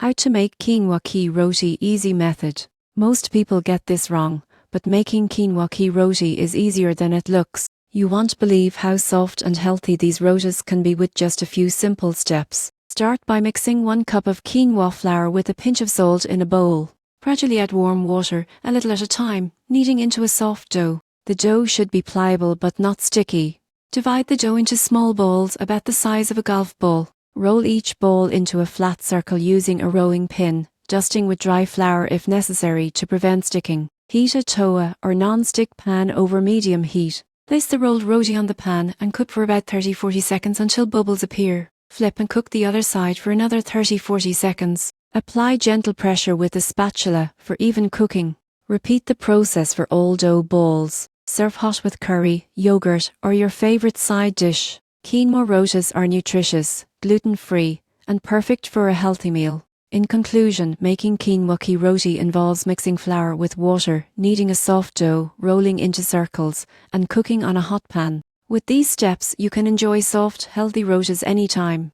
How to make quinoa ki roti easy method. Most people get this wrong, but making quinoa ki roti is easier than it looks. You won't believe how soft and healthy these rotis can be with just a few simple steps. Start by mixing 1 cup of quinoa flour with a pinch of salt in a bowl. Gradually add warm water, a little at a time, kneading into a soft dough. The dough should be pliable but not sticky. Divide the dough into small balls about the size of a golf ball. Roll each ball into a flat circle using a rolling pin, dusting with dry flour if necessary to prevent sticking. Heat a toa or non-stick pan over medium heat. Place the rolled roti on the pan and cook for about 30-40 seconds until bubbles appear. Flip and cook the other side for another 30-40 seconds. Apply gentle pressure with a spatula for even cooking. Repeat the process for all dough balls. Serve hot with curry, yogurt, or your favorite side dish. Quinoa rotis are nutritious, gluten-free, and perfect for a healthy meal. In conclusion, making quinoa ki roti involves mixing flour with water, kneading a soft dough, rolling into circles, and cooking on a hot pan. With these steps, you can enjoy soft, healthy rotis anytime.